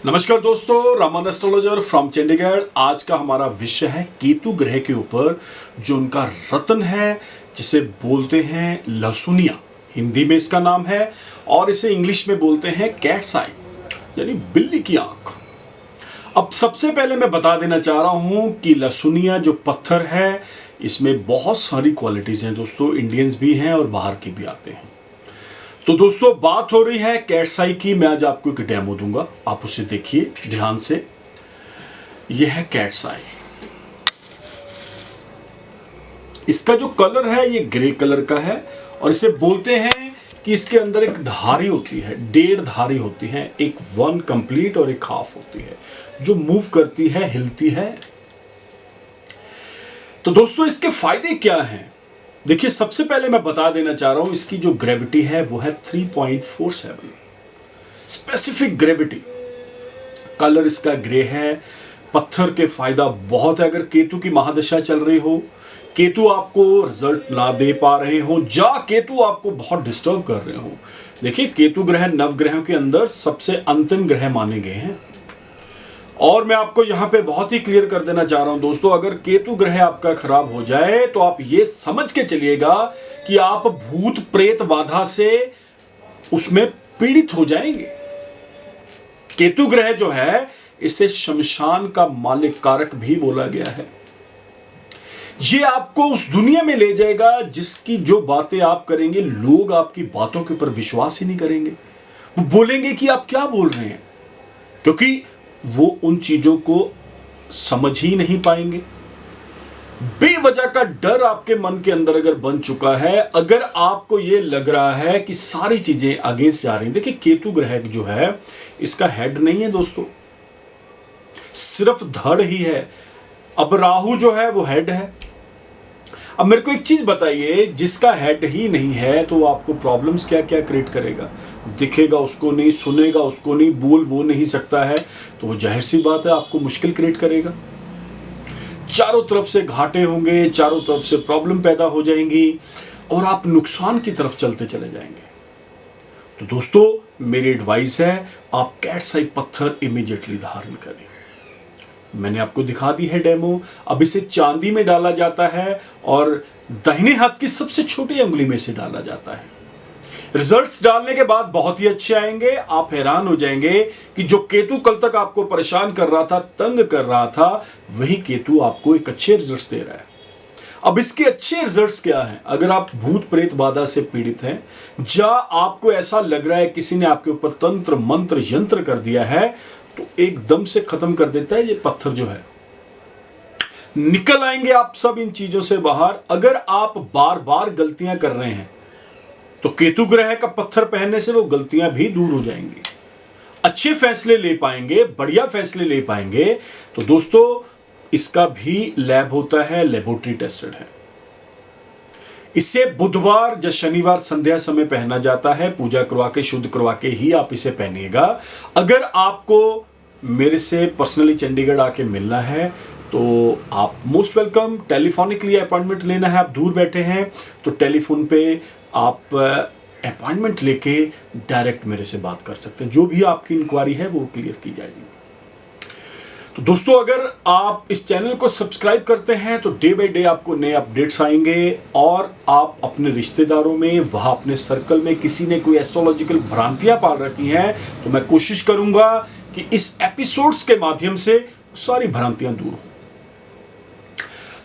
नमस्कार दोस्तों, Raman astrologer from Chandigarh. आज का हमारा विषय है केतु ग्रह के ऊपर, जो उनका रत्न है, जिसे बोलते हैं लहसुनिया, हिंदी में इसका नाम है, और इसे इंग्लिश में बोलते हैं कैट्स आई, यानी बिल्ली की आंख। अब सबसे पहले मैं बता देना चाह रहा हूं कि लहसुनिया जो पत्थर है, इसमें बहुत सारी क्वालिटीज हैं दोस्तों। इंडियंस भी हैं और बाहर के भी आते हैं। तो दोस्तों, बात हो रही है कैट्स आई की। मैं आज आपको एक डेमो दूंगा, आप उसे देखिए ध्यान से। यह है कैट्स आई। इसका जो कलर है ये ग्रे कलर का है, और इसे बोलते हैं कि इसके अंदर एक धारी होती है, 1.5 धारी होती है, एक 1 कंप्लीट और एक हाफ होती है, जो मूव करती है, हिलती है। तो दोस्तों, इसके फायदे क्या हैं? देखिए, सबसे पहले मैं बता देना चाह रहा हूं, इसकी जो ग्रेविटी है वो है 3.47 स्पेसिफिक ग्रेविटी। कलर इसका ग्रे है। पत्थर के फायदा बहुत है। अगर केतु की महादशा चल रही हो, केतु आपको रिजल्ट ना दे पा रहे हो, या केतु आपको बहुत डिस्टर्ब कर रहे हो। देखिए, केतु ग्रह नवग्रहों के अंदर सबसे अंतिम ग्रह माने गए हैं। और मैं आपको यहां पे बहुत ही क्लियर कर देना चाह रहा हूं दोस्तों, अगर केतु ग्रह आपका खराब हो जाए तो आप ये समझ के चलिएगा कि आप भूत प्रेत बाधा से उसमें पीड़ित हो जाएंगे। केतु ग्रह जो है, इसे शमशान का मालिक कारक भी बोला गया है। ये आपको उस दुनिया में ले जाएगा जिसकी जो बातें आप करेंगे, लोग आपकी बातों के ऊपर विश्वास ही नहीं करेंगे। वो बोलेंगे कि आप क्या बोल रहे हैं, क्योंकि वो उन चीजों को समझ ही नहीं पाएंगे। बेवजह का डर आपके मन के अंदर अगर बन चुका है, अगर आपको ये लग रहा है कि सारी चीजें अगेंस्ट जा रही हैं। देखिए, केतु ग्रह जो है, इसका हेड नहीं है दोस्तों, सिर्फ धड़ ही है। अब राहु जो है वो हेड है। अब मेरे को एक चीज बताइए, जिसका हेड ही नहीं है तो आपको प्रॉब्लम्स क्या क्या क्रिएट करेगा? दिखेगा उसको नहीं, सुनेगा उसको नहीं, बोल वो नहीं सकता है, तो वो जाहिर सी बात है आपको मुश्किल क्रिएट करेगा। चारों तरफ से घाटे होंगे, चारों तरफ से प्रॉब्लम पैदा हो जाएंगी, और आप नुकसान की तरफ चलते चले जाएंगे। तो दोस्तों, मेरी एडवाइस है, आप कैट्स आई पत्थर इमीडिएटली धारण करें। मैंने आपको दिखा दी है डेमो। अब इसे चांदी में डाला जाता है और दाहिने हाथ की सबसे छोटी अंगुली में से डाला जाता है। रिजल्ट्स डालने के बाद बहुत ही अच्छे आएंगे। आप हैरान हो जाएंगे कि जो केतु कल तक आपको परेशान कर रहा था, तंग कर रहा था, वही केतु आपको एक अच्छे रिजल्ट्स दे रहा है। अब इसके अच्छे रिजल्ट्स क्या हैं? अगर आप भूत प्रेत बाधा से पीड़ित हैं, या आपको ऐसा लग रहा है किसी ने आपके ऊपर तंत्र मंत्र यंत्र कर दिया है, तो एकदम से खत्म कर देता है ये पत्थर जो है। निकल आएंगे आप सब इन चीजों से बाहर। अगर आप बार बार गलतियां कर रहे हैं, तो केतु ग्रह का पत्थर पहनने से वो गलतियां भी दूर हो जाएंगी। अच्छे फैसले ले पाएंगे, बढ़िया फैसले ले पाएंगे। तो दोस्तों, इसका भी लैब होता है, लेबोरेटरी टेस्टेड है। इसे बुधवार या शनिवार संध्या समय पहना जाता है। पूजा करवा के, शुद्ध करवा के ही आप इसे पहनिएगा। अगर आपको मेरे से पर्सनली चंडीगढ़ आके मिलना है, तो आप मोस्ट वेलकम। टेलीफोनिकली अपॉइंटमेंट लेना है, आप दूर बैठे हैं, तो टेलीफोन पे आप अपॉइंटमेंट लेके डायरेक्ट मेरे से बात कर सकते हैं। जो भी आपकी इंक्वायरी है वो क्लियर की जाएगी। तो दोस्तों, अगर आप इस चैनल को सब्सक्राइब करते हैं तो डे बाय डे आपको नए अपडेट्स आएंगे, और आप अपने रिश्तेदारों में, वहां अपने सर्कल में किसी ने कोई एस्ट्रोलॉजिकल भ्रांतियां पाल रखी हैं, तो मैं कोशिश करूंगा कि इस एपिसोड्स के माध्यम से सारी भ्रांतियां दूर हो।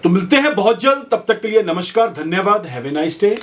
तो मिलते हैं बहुत जल्द। तब तक के लिए नमस्कार, धन्यवाद, हैव ए नाइस डे।